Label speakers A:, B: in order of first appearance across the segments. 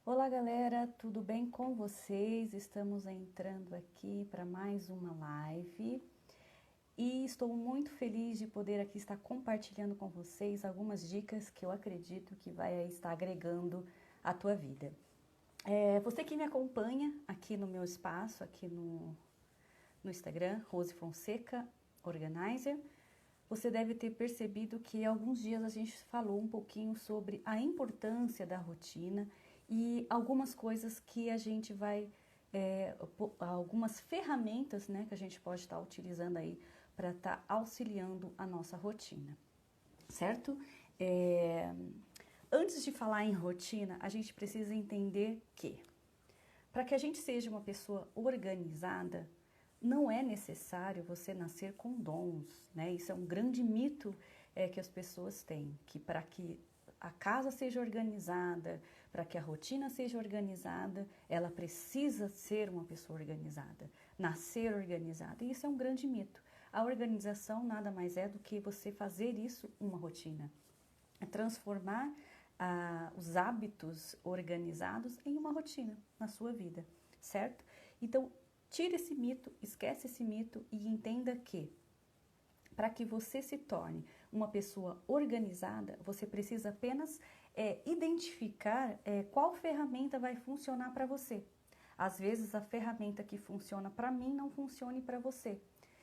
A: Olá galera, tudo bem com vocês? Estamos entrando aqui para mais uma live e estou muito feliz de poder aqui estar compartilhando com vocês algumas dicas que eu acredito que vai estar agregando à tua vida. Você que me acompanha aqui no meu espaço, aqui no Instagram, Rose Fonseca Organizer, você deve ter percebido que há alguns dias a gente falou um pouquinho sobre a importância da rotina e algumas coisas que a gente vai, algumas ferramentas, né, que a gente pode estar utilizando aí para estar auxiliando a nossa rotina, certo? Antes de falar em rotina, a gente precisa entender que para que a gente seja uma pessoa organizada, não é necessário você nascer com dons, né? Isso é um grande mito que as pessoas têm, que para que a casa seja organizada, para que a rotina seja organizada, ela precisa ser uma pessoa organizada, nascer organizada. E isso é um grande mito. A organização nada mais é do que você fazer isso uma rotina, é transformar os hábitos organizados em uma rotina na sua vida, certo? Então, tire esse mito, esquece esse mito e entenda que para que você se torne uma pessoa organizada, você precisa apenas identificar qual ferramenta vai funcionar para você. Às vezes a ferramenta que funciona para mim não funcione para você.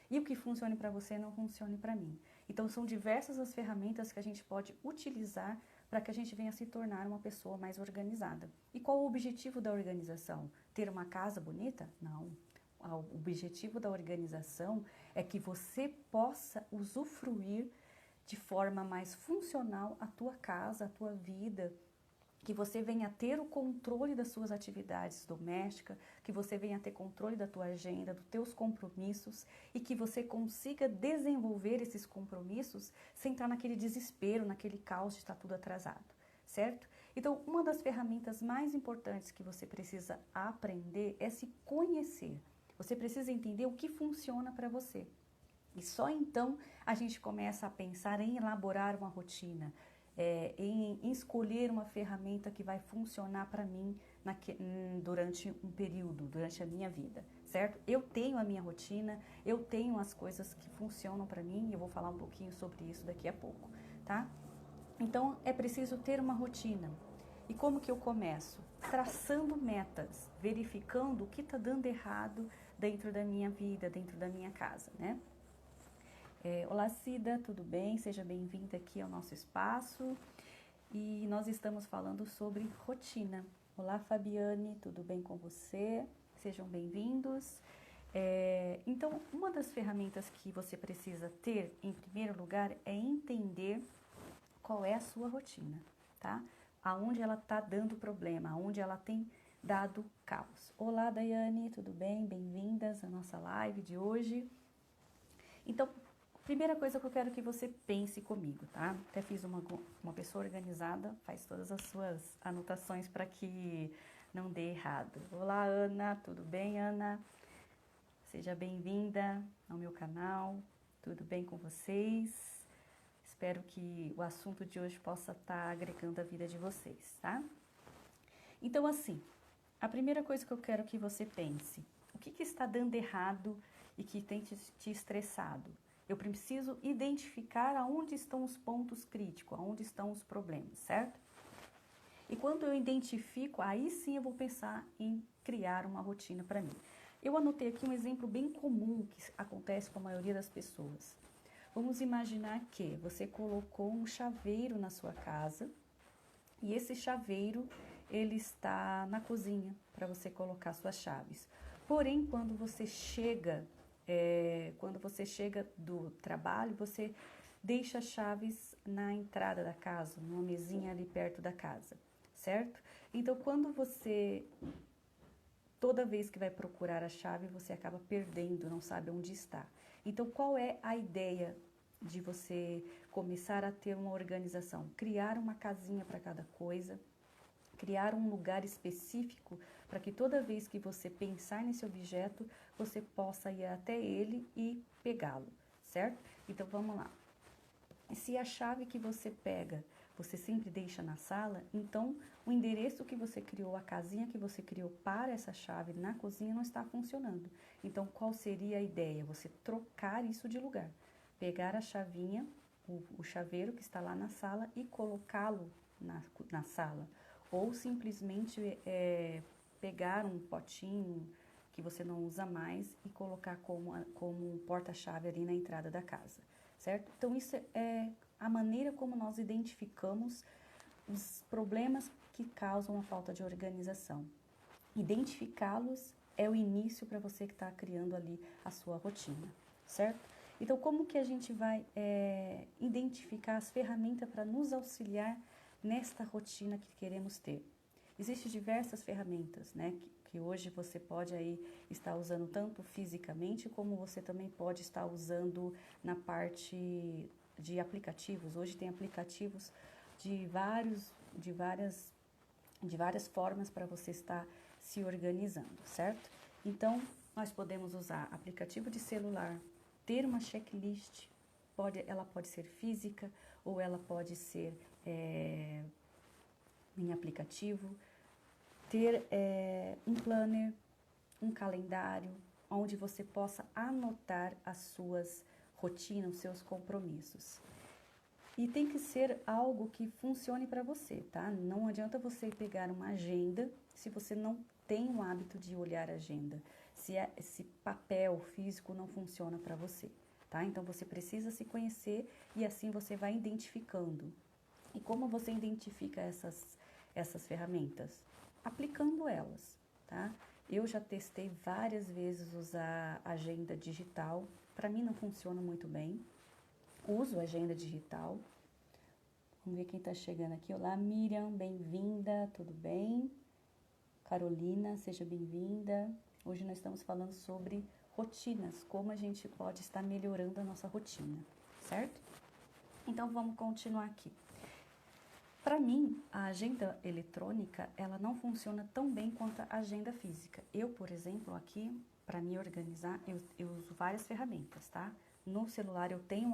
A: E o que funcione para você não funcione para mim. Então são diversas as ferramentas que a gente pode utilizar para que a gente venha se tornar uma pessoa mais organizada. E qual o objetivo da organização? Ter uma casa bonita? Não. O objetivo da organização é que você possa usufruir de forma mais funcional a tua casa, a tua vida, que você venha ter o controle das suas atividades domésticas, que você venha ter controle da tua agenda, dos teus compromissos e que você consiga desenvolver esses compromissos sem estar naquele desespero, naquele caos de estar tudo atrasado, certo? Então, uma das ferramentas mais importantes que você precisa aprender é se conhecer. Você precisa entender o que funciona para você. E só então a gente começa a pensar em elaborar uma rotina, em escolher uma ferramenta que vai funcionar para mim durante um período, durante a minha vida, certo? Eu tenho a minha rotina, eu tenho as coisas que funcionam para mim e eu vou falar um pouquinho sobre isso daqui a pouco, tá? Então é preciso ter uma rotina. E como que eu começo? Traçando metas, verificando o que está dando errado dentro da minha vida, dentro da minha casa, né? Olá Cida, tudo bem? Seja bem-vinda aqui ao nosso espaço e nós estamos falando sobre rotina. Olá Fabiane, tudo bem com você? Sejam bem-vindos. Então, uma das ferramentas que você precisa ter, em primeiro lugar, é entender qual é a sua rotina, tá? Aonde ela tá dando problema, aonde ela tem dado caos. Olá Daiane, tudo bem? Bem-vindas à nossa live de hoje. Então, primeira coisa que eu quero que você pense comigo, tá? Até fiz uma pessoa organizada, faz todas as suas anotações para que não dê errado. Olá, Ana, tudo bem, Ana? Seja bem-vinda ao meu canal, tudo bem com vocês? Espero que o assunto de hoje possa estar agregando a vida de vocês, tá? Então, assim, a primeira coisa que eu quero que você pense, o que está dando errado e que tem te estressado? Eu preciso identificar aonde estão os pontos críticos, aonde estão os problemas, certo? E quando eu identifico, aí sim eu vou pensar em criar uma rotina para mim. Eu anotei aqui um exemplo bem comum que acontece com a maioria das pessoas. Vamos imaginar que você colocou um chaveiro na sua casa e esse chaveiro ele está na cozinha para você colocar suas chaves. Porém, quando você chega do trabalho, você deixa as chaves na entrada da casa, numa mesinha ali perto da casa, certo? Então, toda vez que vai procurar a chave, você acaba perdendo, não sabe onde está. Então, qual é a ideia de você começar a ter uma organização? Criar uma casinha para cada coisa, criar um lugar específico para que toda vez que você pensar nesse objeto, você possa ir até ele e pegá-lo, certo? Então, vamos lá. Se a chave que você pega você sempre deixa na sala, então o endereço que você criou, a casinha que você criou para essa chave na cozinha não está funcionando. Então, qual seria a ideia? Você trocar isso de lugar. Pegar a chavinha, o chaveiro que está lá na sala e colocá-lo na sala. Ou simplesmente pegar um potinho que você não usa mais e colocar como um porta-chave ali na entrada da casa, certo? Então, isso é a maneira como nós identificamos os problemas que causam a falta de organização. Identificá-los é o início para você que está criando ali a sua rotina, certo? Então, como que a gente vai identificar as ferramentas para nos auxiliar nesta rotina que queremos ter? Existem diversas ferramentas, né, que hoje você pode aí estar usando tanto fisicamente, como você também pode estar usando na parte de aplicativos. Hoje tem aplicativos de várias formas para você estar se organizando, certo? Então, nós podemos usar aplicativo de celular, ter uma checklist, ela pode ser física ou ela pode ser em aplicativo, ter um planner, um calendário, onde você possa anotar as suas rotinas, os seus compromissos. E tem que ser algo que funcione para você, tá? Não adianta você pegar uma agenda se você não tem o hábito de olhar a agenda, se esse papel físico não funciona para você, tá? Então você precisa se conhecer e assim você vai identificando. E como você identifica essas ferramentas? Aplicando elas, tá? Eu já testei várias vezes usar agenda digital, para mim não funciona muito bem. Uso agenda digital. Vamos ver quem está chegando aqui. Olá, Miriam, bem-vinda, tudo bem? Carolina, seja bem-vinda. Hoje nós estamos falando sobre rotinas, como a gente pode estar melhorando a nossa rotina, certo? Então, vamos continuar aqui. Para mim, a agenda eletrônica, ela não funciona tão bem quanto a agenda física. Eu, por exemplo, aqui, para me organizar, eu uso várias ferramentas, tá? No celular eu tenho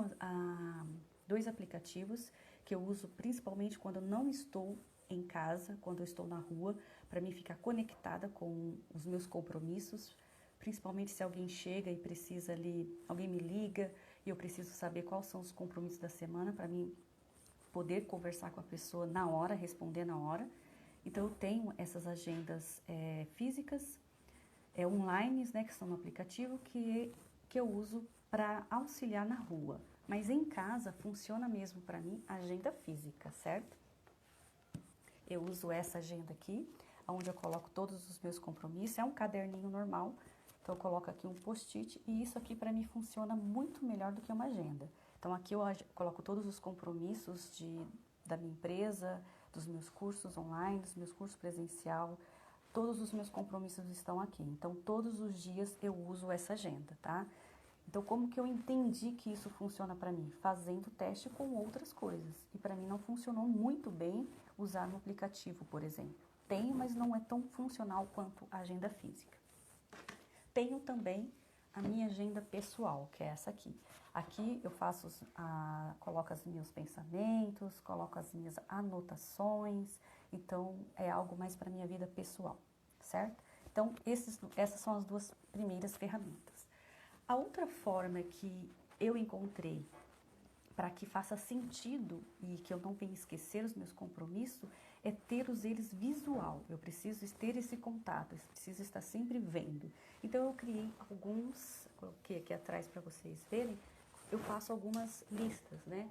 A: dois aplicativos que eu uso principalmente quando eu não estou em casa, quando eu estou na rua, para mim ficar conectada com os meus compromissos, principalmente se alguém chega e precisa ali, alguém me liga e eu preciso saber quais são os compromissos da semana para mim poder conversar com a pessoa na hora, responder na hora. Então eu tenho essas agendas físicas, online, né, que são no aplicativo, que eu uso para auxiliar na rua. Mas em casa funciona mesmo para mim a agenda física, certo? Eu uso essa agenda aqui, onde eu coloco todos os meus compromissos. É um caderninho normal, então eu coloco aqui um post-it e isso aqui para mim funciona muito melhor do que uma agenda. Então aqui eu coloco todos os compromissos da minha empresa, dos meus cursos online, dos meus cursos presencial, todos os meus compromissos estão aqui. Então todos os dias eu uso essa agenda, tá? Então como que eu entendi que isso funciona para mim? Fazendo teste com outras coisas. E para mim não funcionou muito bem usar no aplicativo, por exemplo. Tenho, mas não é tão funcional quanto a agenda física. Tenho também a minha agenda pessoal, que é essa aqui. Aqui eu coloco os meus pensamentos, coloco as minhas anotações, então é algo mais para minha vida pessoal, certo? Então essas são as duas primeiras ferramentas. A outra forma que eu encontrei para que faça sentido e que eu não venha esquecer os meus compromissos é ter eles visual. Eu preciso ter esse contato, eu preciso estar sempre vendo. Então eu criei coloquei aqui atrás para vocês verem, eu faço algumas listas, né?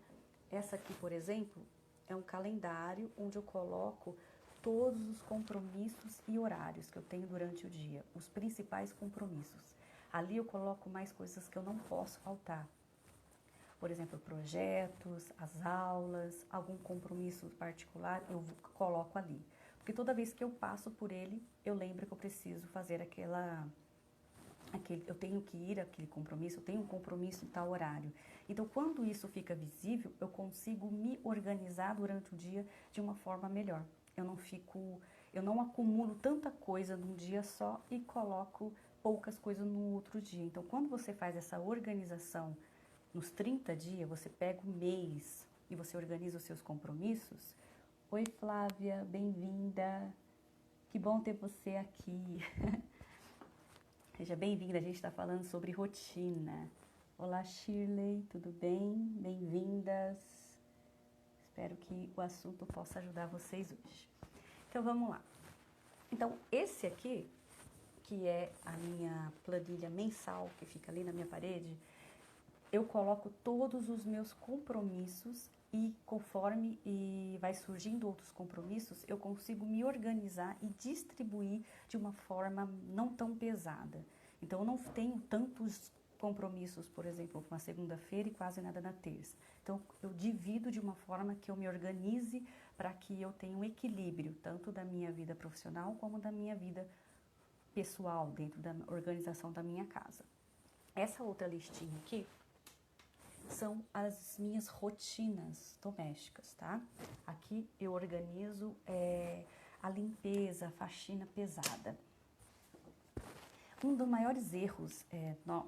A: Essa aqui, por exemplo, é um calendário onde eu coloco todos os compromissos e horários que eu tenho durante o dia, os principais compromissos. Ali eu coloco mais coisas que eu não posso faltar. Por exemplo, projetos, as aulas, algum compromisso particular, eu coloco ali. Porque toda vez que eu passo por ele, eu lembro que eu preciso fazer eu tenho que ir àquele compromisso, eu tenho um compromisso em tal horário. Então, quando isso fica visível, eu consigo me organizar durante o dia de uma forma melhor. Eu não acumulo tanta coisa num dia só e coloco poucas coisas no outro dia. Então, quando você faz essa organização nos 30 dias, você pega o mês, e você organiza os seus compromissos. Oi, Flávia, bem-vinda. Que bom ter você aqui. Seja bem-vinda, a gente está falando sobre rotina. Olá, Shirley, tudo bem? Bem-vindas. Espero que o assunto possa ajudar vocês hoje. Então, vamos lá. Então, esse aqui, que é a minha planilha mensal, que fica ali na minha parede, eu coloco todos os meus compromissos e conforme vai surgindo outros compromissos, eu consigo me organizar e distribuir de uma forma não tão pesada. Então, eu não tenho tantos compromissos, por exemplo, uma segunda-feira e quase nada na terça. Então, eu divido de uma forma que eu me organize para que eu tenha um equilíbrio, tanto da minha vida profissional como da minha vida pessoal, dentro da organização da minha casa. Essa outra listinha aqui são as minhas rotinas domésticas, tá? Aqui eu organizo a limpeza, a faxina pesada. Um dos maiores erros,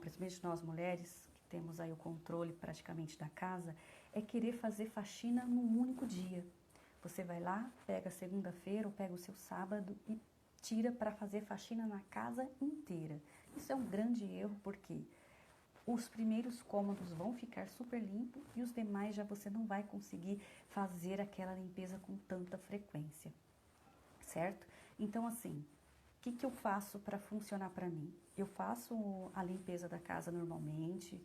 A: principalmente nós mulheres, que temos aí o controle praticamente da casa, é querer fazer faxina num único dia. Você vai lá, pega a segunda-feira ou pega o seu sábado e tira para fazer faxina na casa inteira. Isso é um grande erro porque os primeiros cômodos vão ficar super limpos e os demais já você não vai conseguir fazer aquela limpeza com tanta frequência, certo? Então, assim, o que eu faço para funcionar para mim? Eu faço a limpeza da casa normalmente,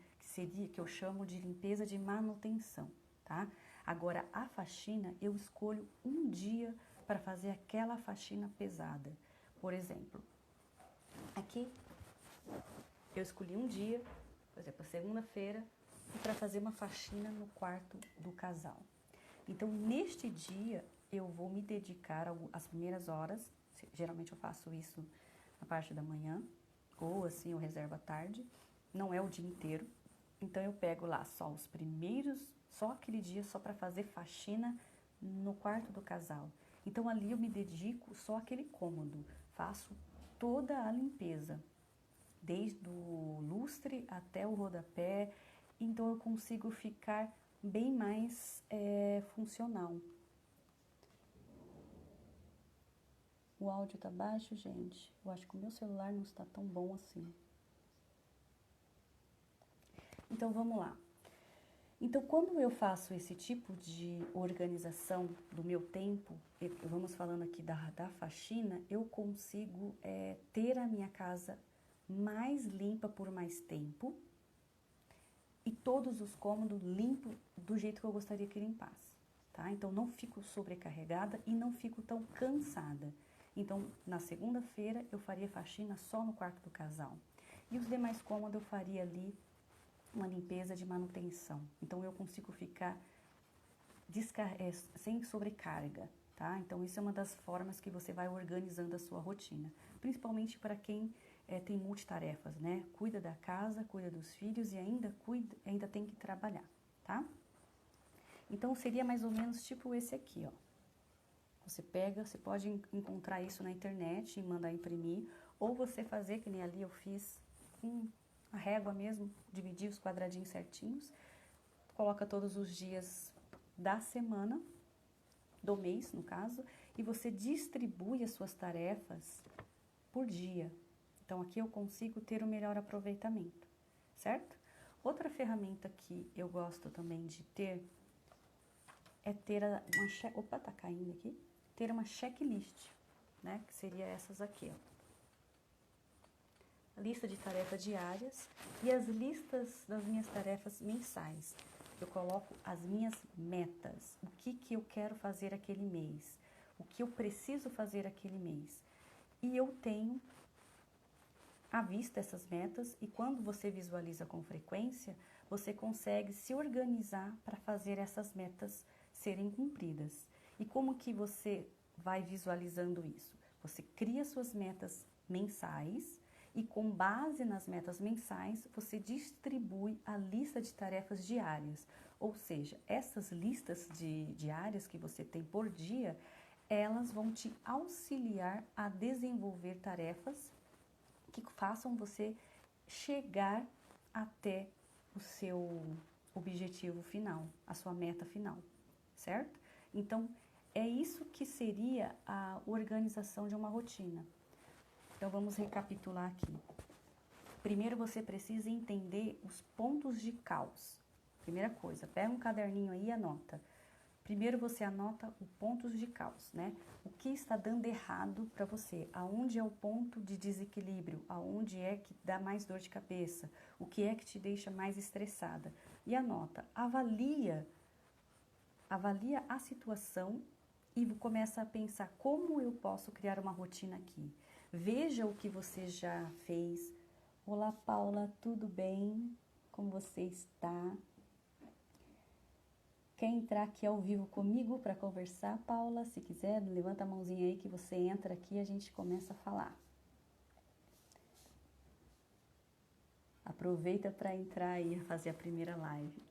A: que eu chamo de limpeza de manutenção, tá? Agora, a faxina, eu escolho um dia para fazer aquela faxina pesada. Por exemplo, aqui eu escolhi um dia, por exemplo, segunda-feira, para fazer uma faxina no quarto do casal. Então, neste dia, eu vou me dedicar às primeiras horas. Geralmente eu faço isso na parte da manhã, ou assim eu reservo à tarde, não é o dia inteiro. Então eu pego lá só aquele dia só para fazer faxina no quarto do casal. Então ali eu me dedico só àquele cômodo, faço toda a limpeza, desde o lustre até o rodapé, então eu consigo ficar bem mais funcional. O áudio tá baixo, gente. Eu acho que o meu celular não está tão bom assim. Então, vamos lá. Então, quando eu faço esse tipo de organização do meu tempo, vamos falando aqui da faxina, eu consigo ter a minha casa mais limpa por mais tempo e todos os cômodos limpos do jeito que eu gostaria que limpasse, tá? Então, não fico sobrecarregada e não fico tão cansada. Então, na segunda-feira, eu faria faxina só no quarto do casal. E os demais cômodos eu faria ali uma limpeza de manutenção. Então, eu consigo ficar sem sobrecarga, tá? Então, isso é uma das formas que você vai organizando a sua rotina. Principalmente para quem tem multitarefas, né? Cuida da casa, cuida dos filhos e ainda tem que trabalhar, tá? Então, seria mais ou menos tipo esse aqui, ó. Você pode encontrar isso na internet e mandar imprimir, ou você fazer, que nem ali eu fiz, a régua mesmo, dividir os quadradinhos certinhos, coloca todos os dias da semana, do mês no caso, e você distribui as suas tarefas por dia. Então aqui eu consigo ter o melhor aproveitamento, certo? Outra ferramenta que eu gosto também de ter é ter opa, tá caindo aqui. Ter uma checklist, né? Que seria essas aqui, ó. Lista de tarefas diárias e as listas das minhas tarefas mensais. Eu coloco as minhas metas, o que eu quero fazer aquele mês, o que eu preciso fazer aquele mês. E eu tenho à vista essas metas e quando você visualiza com frequência, você consegue se organizar para fazer essas metas serem cumpridas. E como que você vai visualizando isso? Você cria suas metas mensais e com base nas metas mensais, você distribui a lista de tarefas diárias. Ou seja, essas listas diárias que você tem por dia, elas vão te auxiliar a desenvolver tarefas que façam você chegar até o seu objetivo final, a sua meta final, certo? Então, é isso que seria a organização de uma rotina. Então, vamos recapitular aqui. Primeiro, você precisa entender os pontos de caos. Primeira coisa, pega um caderninho aí e anota. Primeiro, você anota os pontos de caos, né? O que está dando errado para você? Aonde é o ponto de desequilíbrio? Aonde é que dá mais dor de cabeça? O que é que te deixa mais estressada? E anota, avalia a situação e começa a pensar como eu posso criar uma rotina aqui. Veja o que você já fez. Olá, Paula, tudo bem? Como você está? Quer entrar aqui ao vivo comigo para conversar, Paula? Se quiser, levanta a mãozinha aí que você entra aqui e a gente começa a falar. Aproveita para entrar aí, fazer a primeira live.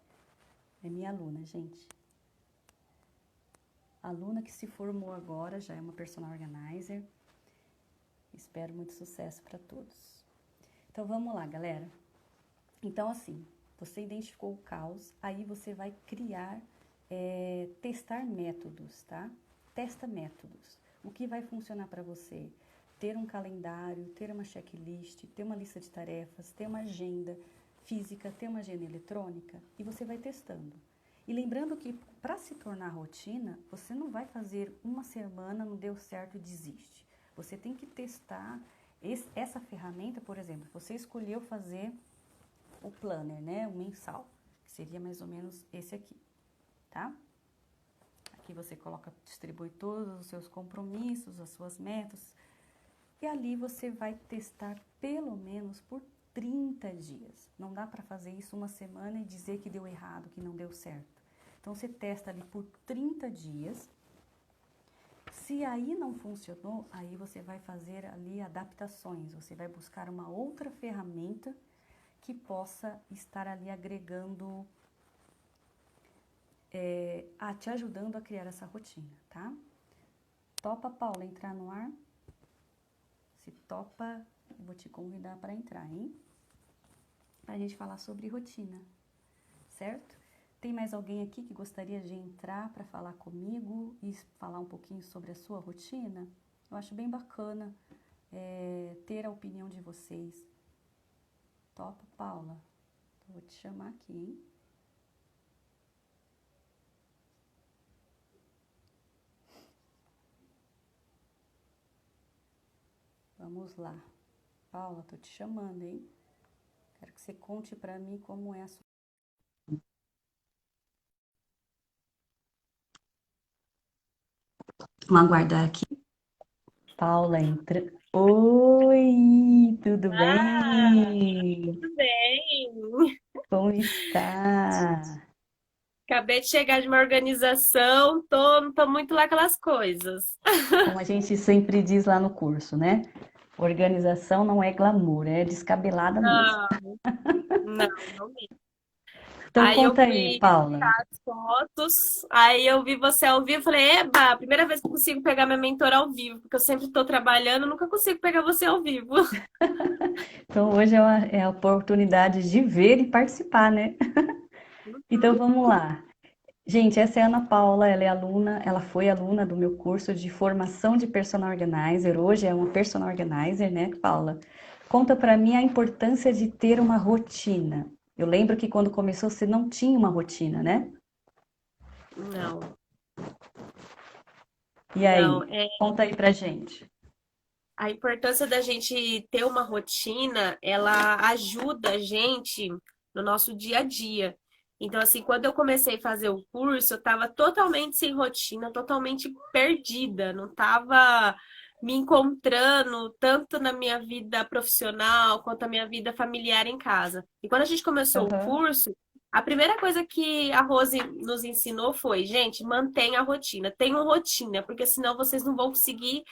A: É minha aluna, gente. Aluna que se formou agora, já é uma personal organizer. Espero muito sucesso para todos. Então, vamos lá, galera. Então, assim, você identificou o caos, aí você vai criar... testar métodos, tá? Testa métodos. O que vai funcionar para você? Ter um calendário, ter uma checklist, ter uma lista de tarefas, ter uma agenda física, ter uma agenda eletrônica, e você vai testando. E lembrando que para se tornar rotina, você não vai fazer uma semana, não deu certo e desiste. Você tem que testar essa ferramenta, por exemplo, você escolheu fazer o planner, né? O mensal, que seria mais ou menos esse aqui. Tá? Aqui você distribui todos os seus compromissos, as suas metas, e ali você vai testar pelo menos por 30 dias. Não dá para fazer isso uma semana e dizer que deu errado, que não deu certo. Então, você testa ali por 30 dias. Se aí não funcionou, aí você vai fazer ali adaptações. Você vai buscar uma outra ferramenta que possa estar ali agregando... te ajudando a criar essa rotina, tá? Topa, Paula, entrar no ar? Se topa, eu vou te convidar para entrar, hein? Pra gente falar sobre rotina, certo? Tem mais alguém aqui que gostaria de entrar para falar comigo e falar um pouquinho sobre a sua rotina? Eu acho bem bacana ter a opinião de vocês. Topa, Paula? Vou te chamar aqui, hein? Vamos lá. Paula, tô te chamando, hein? Quero que você conte para mim como é a sua... Vamos aguardar aqui. Paula entra. Oi, tudo
B: Ah,
A: bem?
B: tudo bem.
A: Como está?
B: Acabei de chegar de uma organização, tô muito lá aquelas coisas.
A: Como a gente sempre diz lá no curso, né? Organização não é glamour, é descabelada mesmo.
B: Não, não, não mesmo.
A: Então
B: Aí eu
A: conta aí,
B: fui
A: Paula.
B: editar as fotos, aí eu vi você ao vivo, falei, eba, primeira vez que eu consigo pegar minha mentora ao vivo, porque eu sempre estou trabalhando, nunca consigo pegar você ao vivo.
A: Então hoje é a oportunidade de ver e participar, né? Então vamos lá. Gente, essa é a Ana Paula, ela é aluna, ela foi aluna do meu curso de formação de personal organizer, hoje é uma personal organizer, né, Paula? Conta pra mim a importância de ter uma rotina. Eu lembro que quando começou você não tinha uma rotina, né?
B: Não,
A: E
B: não.
A: aí? Conta aí pra gente.
B: A importância da gente ter uma rotina, ela ajuda a gente no nosso dia a dia. Então, assim, quando eu comecei a fazer o curso, eu estava totalmente sem rotina, totalmente perdida, não estava me encontrando tanto na minha vida profissional quanto na minha vida familiar em casa. E quando a gente começou o
A: Aham.
B: curso, a primeira coisa que a Rose nos ensinou foi, gente, mantenha a rotina, tenham rotina, porque senão vocês não vão conseguir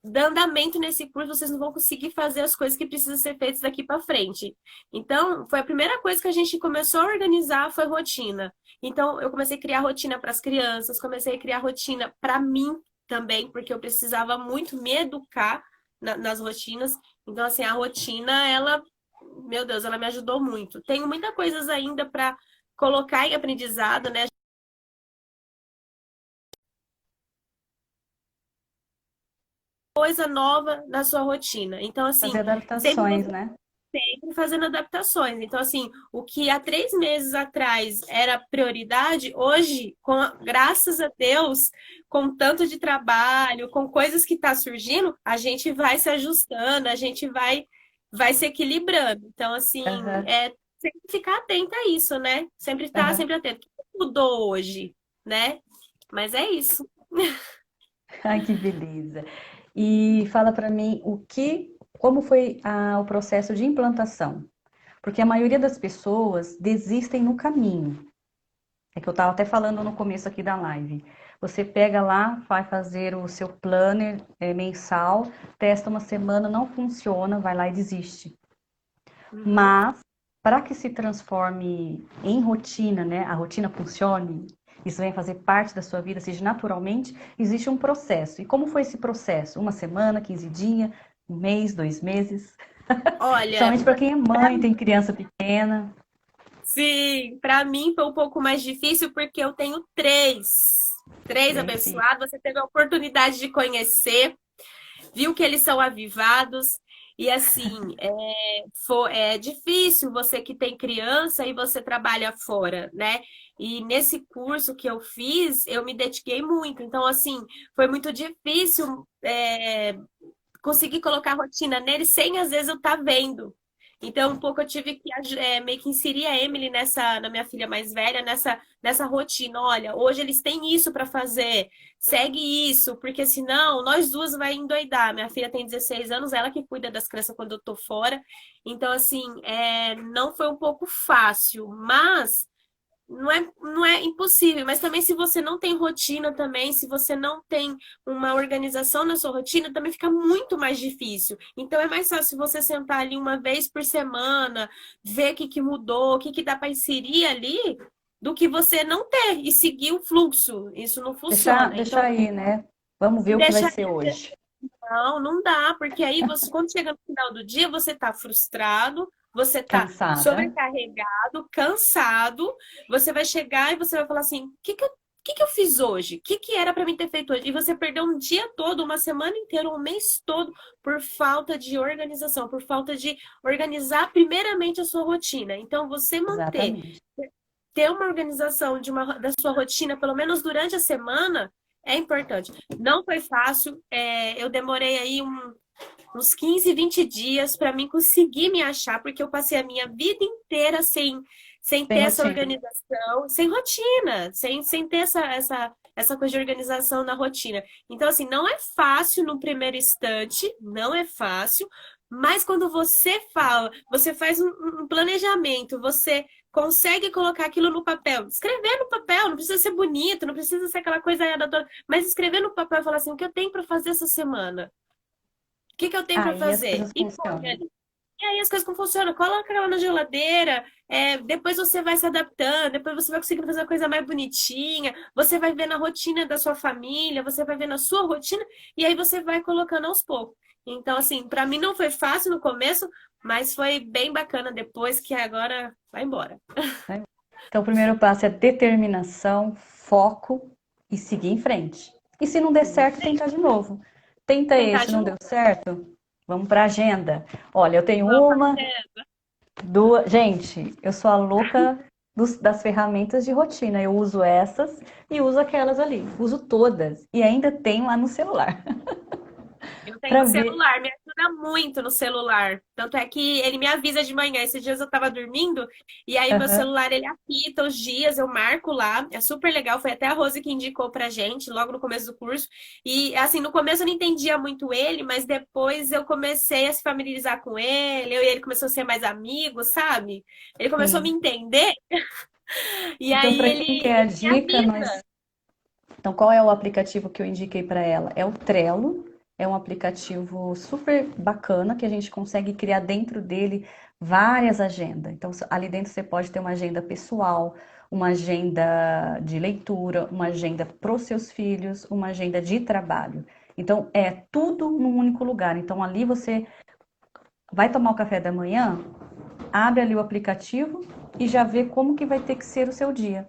B: dar andamento nesse curso, vocês não vão conseguir fazer as coisas que precisam ser feitas daqui para frente. Então, foi a primeira coisa que a gente começou a organizar foi rotina. Então, eu comecei a criar rotina para as crianças, comecei a criar rotina para mim também, porque eu precisava muito me educar nas rotinas. Então, assim, a rotina, ela, meu Deus, ela me ajudou muito. Tenho muitas coisas ainda para colocar em aprendizado, né? Coisa nova na sua rotina. Então, assim,
A: Fazer
B: sempre
A: adaptações, né?
B: fazendo adaptações. Então, assim, o que há 3 meses atrás era prioridade, hoje, graças a Deus, com tanto de trabalho, com coisas que está surgindo, a gente vai se ajustando, a gente vai se equilibrando. Então, assim,
A: Aham,
B: sempre ficar atenta a isso, né? Sempre estar
A: aham.
B: sempre atento. O que mudou hoje, né? Mas é isso.
A: Ai, que beleza. E fala para mim como foi o processo de implantação? Porque a maioria das pessoas desistem no caminho. É que eu estava até falando no começo aqui da live. Você pega lá, vai fazer o seu planner mensal, testa uma semana, não funciona, vai lá e desiste.
B: Uhum.
A: Mas para que se transforme em rotina, né? A rotina funcione, isso venha fazer parte da sua vida, seja naturalmente, existe um processo. E como foi esse processo? Uma semana, 15 dias, um mês, 2 meses?
B: Olha,
A: Principalmente para quem é mãe, tem criança pequena.
B: sim, para mim foi um pouco mais difícil porque eu tenho três. Três
A: Três filhos.
B: abençoados, você teve a oportunidade de conhecer, viu que eles são avivados. E assim, é difícil você que tem criança e você trabalha fora, né? E nesse curso que eu fiz, eu me dediquei muito. Então, assim, foi muito difícil conseguir colocar rotina nele sem às vezes eu estar vendo. Então, um pouco eu tive que meio que inserir a Emily na minha filha mais velha, nessa rotina. Olha, hoje eles têm isso para fazer, segue isso, porque senão nós duas vai endoidar. Minha filha tem 16 anos, ela que cuida das crianças quando eu tô fora. Então, assim, não foi um pouco fácil, mas não é impossível, mas também se você não tem rotina também, se você não tem uma organização na sua rotina, também fica muito mais difícil. Então é mais fácil você sentar ali uma vez por semana, ver o que que mudou, o que que dá para inserir ali, do que você não ter e seguir o fluxo. Isso não
A: Deixar,
B: funciona. Então,
A: deixar aí, né? Vamos ver o que vai
B: deixa
A: ser hoje.
B: não dá, porque aí você, quando chega no final do dia, você tá frustrado, você tá
A: Cansada.
B: sobrecarregado, cansado, você vai chegar e você vai falar assim: o que que eu fiz hoje? O que que era para mim ter feito hoje? E você perdeu um dia todo, uma semana inteira, um mês todo por falta de organização, por falta de organizar primeiramente a sua rotina. Então, você
A: Exatamente.
B: ter uma organização da sua rotina, pelo menos durante a semana, é importante. Não foi fácil, eu demorei aí uns 15, 20 dias para mim conseguir me achar, porque eu passei a minha vida inteira sem
A: Tem
B: ter essa
A: rotina.
B: organização, sem rotina, sem ter essa coisa de organização na rotina. Então, assim, não é fácil no primeiro instante, não é fácil, mas quando você fala, você faz um planejamento, você consegue colocar aquilo no papel, escrever no papel, não precisa ser bonito, não precisa ser aquela coisa aí mas escrever no papel e falar assim, o que eu tenho para fazer essa semana? O que que eu tenho para
A: Aí as
B: fazer?
A: coisas
B: E põe
A: funcionam.
B: ali. E aí as coisas não funcionam. Coloca ela na geladeira, depois você vai se adaptando, depois você vai conseguindo fazer uma coisa mais bonitinha, você vai ver na rotina da sua família, você vai ver na sua rotina, e aí você vai colocando aos poucos. Então, assim, para mim não foi fácil no começo, mas foi bem bacana depois que agora vai embora.
A: Né? Então, o primeiro passo é determinação, foco e seguir em frente. E se não der certo, tentar de novo. Tenta
B: Tentar
A: esse,
B: de
A: não deu
B: novo.
A: certo? Vamos para a agenda. Olha, eu tenho
B: Vamos
A: uma,
B: fazer.
A: duas. Gente, eu sou a louca das ferramentas de rotina. Eu uso essas e uso aquelas ali. Uso todas. E ainda tenho lá no celular.
B: Eu tenho
A: Para
B: o
A: ver.
B: celular, me ajuda muito no celular. Tanto é que ele me avisa de manhã. Esses dias eu tava dormindo e aí o meu
A: Aham.
B: celular ele apita os dias, eu marco lá. É super legal. Foi até a Rose que indicou pra gente logo no começo do curso. E assim, no começo eu não entendia muito ele, mas depois eu comecei a se familiarizar com ele. Eu e ele começou a ser mais amigos, sabe? Ele começou a me
A: Sim.
B: entender e
A: Então,
B: aí
A: para quem
B: ele,
A: quer a
B: ele me
A: dica,
B: avisa.
A: então, qual é o aplicativo que eu indiquei para ela? É o Trello. É um aplicativo super bacana que a gente consegue criar dentro dele várias agendas. Então, ali dentro você pode ter uma agenda pessoal, uma agenda de leitura, uma agenda para os seus filhos, uma agenda de trabalho. Então, é tudo num único lugar. Então, ali você vai tomar o café da manhã, abre ali o aplicativo, e já vê como que vai ter que ser o seu dia.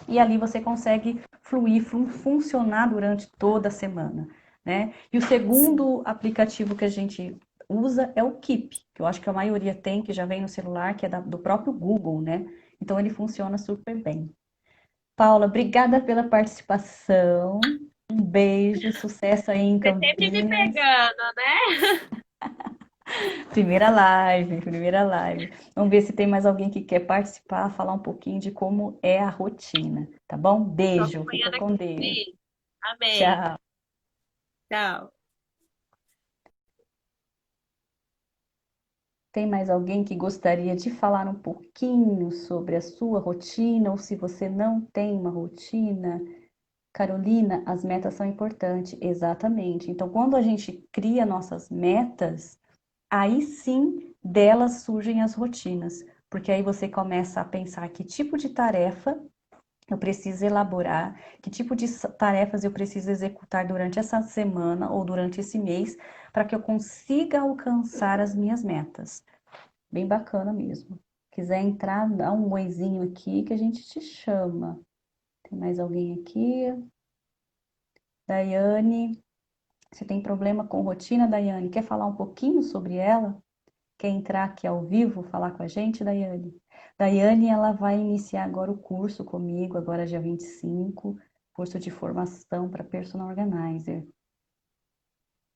A: E ali você consegue fluir, funcionar durante toda a semana, né? E o
B: Sim.
A: segundo aplicativo que a gente usa é o Keep, que eu acho que a maioria tem, que já vem no celular, que é do próprio Google, né? Então ele funciona super bem. Paula, obrigada pela participação. Um beijo, sucesso aí em
B: Você sempre me
A: Campinas.
B: pegando, né?
A: Primeira live, primeira live. Vamos ver se tem mais alguém que quer participar, falar um pouquinho de como é a rotina, tá bom?
B: Tô
A: Beijo, fica
B: acompanhando
A: com
B: aqui.
A: Deus.
B: Beijo. Amém.
A: Tchau.
B: Tchau.
A: Tem mais alguém que gostaria de falar um pouquinho sobre a sua rotina, ou se você não tem uma rotina? Carolina, as metas são importantes, exatamente. Então, quando a gente cria nossas metas, aí sim delas surgem as rotinas, porque aí você começa a pensar que tipo de tarefa eu preciso elaborar, que tipo de tarefas eu preciso executar durante essa semana ou durante esse mês, para que eu consiga alcançar as minhas metas. Bem bacana mesmo. Quiser entrar, dá um oizinho aqui que a gente te chama. Tem mais alguém aqui? Daiane, você tem problema com rotina, Daiane? Quer falar um pouquinho sobre ela? Quer entrar aqui ao vivo, falar com a gente, Daiane? Daiane, ela vai iniciar agora o curso comigo, agora dia 25, curso de formação para Personal Organizer.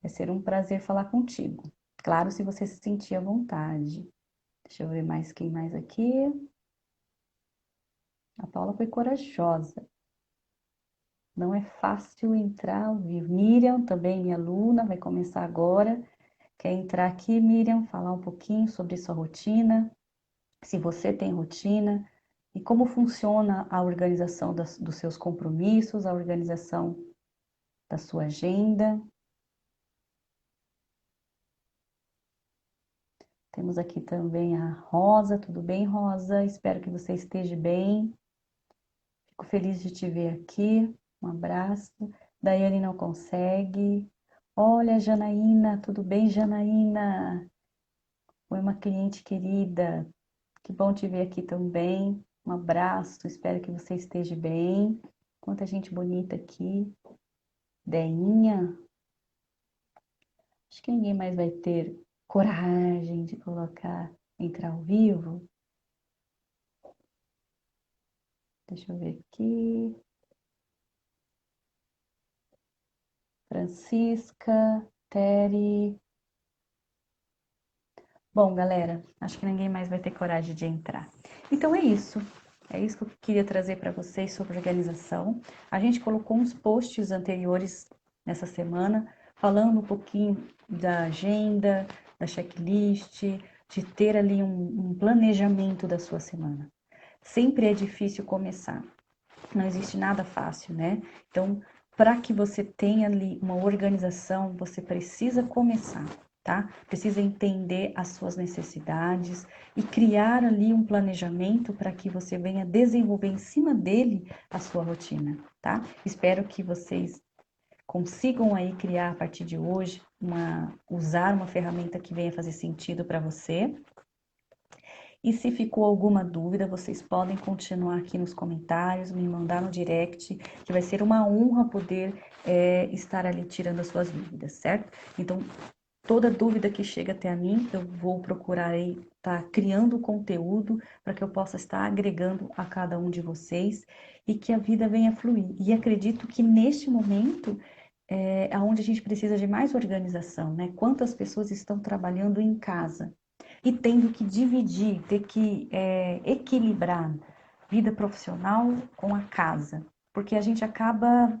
A: Vai ser um prazer falar contigo. Claro, se você se sentir à vontade. Deixa eu ver mais quem mais aqui. A Paula foi corajosa. Não é fácil entrar ao vivo. Miriam, também minha aluna, vai começar agora. Quer entrar aqui, Miriam, falar um pouquinho sobre sua rotina, se você tem rotina e como funciona a organização dos seus compromissos, a organização da sua agenda. Temos aqui também a Rosa. Tudo bem, Rosa? Espero que você esteja bem. Fico feliz de te ver aqui. Um abraço. Daiane não consegue. Olha, Janaína, tudo bem, Janaína? Foi uma cliente querida. Que bom te ver aqui também. Um abraço, espero que você esteja bem. Quanta gente bonita aqui. Deinha. Acho que ninguém mais vai ter coragem de colocar, entrar ao vivo. Deixa eu ver aqui. Francisca, Tere. Bom, galera, acho que ninguém mais vai ter coragem de entrar. Então é isso. É isso que eu queria trazer para vocês sobre organização. A gente colocou uns posts anteriores nessa semana, falando um pouquinho da agenda, da checklist, de ter ali um planejamento da sua semana. Sempre é difícil começar. Não existe nada fácil, né? Então, para que você tenha ali uma organização, você precisa começar, tá? Precisa entender as suas necessidades e criar ali um planejamento para que você venha desenvolver em cima dele a sua rotina, tá? Espero que vocês consigam aí criar a partir de hoje usar uma ferramenta que venha fazer sentido para você. E se ficou alguma dúvida, vocês podem continuar aqui nos comentários, me mandar no direct, que vai ser uma honra poder estar ali tirando as suas dúvidas, certo? Então, toda dúvida que chega até a mim, eu vou procurar aí estar criando conteúdo para que eu possa estar agregando a cada um de vocês e que a vida venha fluir. E acredito que neste momento é onde a gente precisa de mais organização, né? Quantas pessoas estão trabalhando em casa e tendo que dividir, ter que equilibrar vida profissional com a casa, porque a gente acaba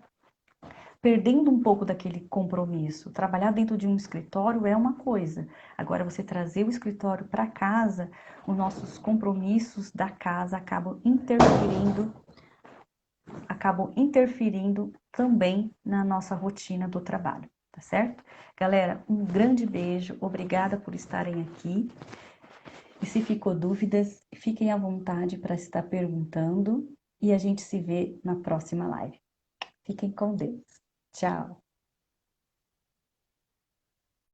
A: perdendo um pouco daquele compromisso. Trabalhar dentro de um escritório é uma coisa, agora você trazer o escritório para casa, os nossos compromissos da casa acabam interferindo também na nossa rotina do trabalho, tá certo? Galera, um grande beijo, obrigada por estarem aqui. E se ficou dúvidas, fiquem à vontade para estar perguntando e a gente se vê na próxima live. Fiquem com Deus. Tchau.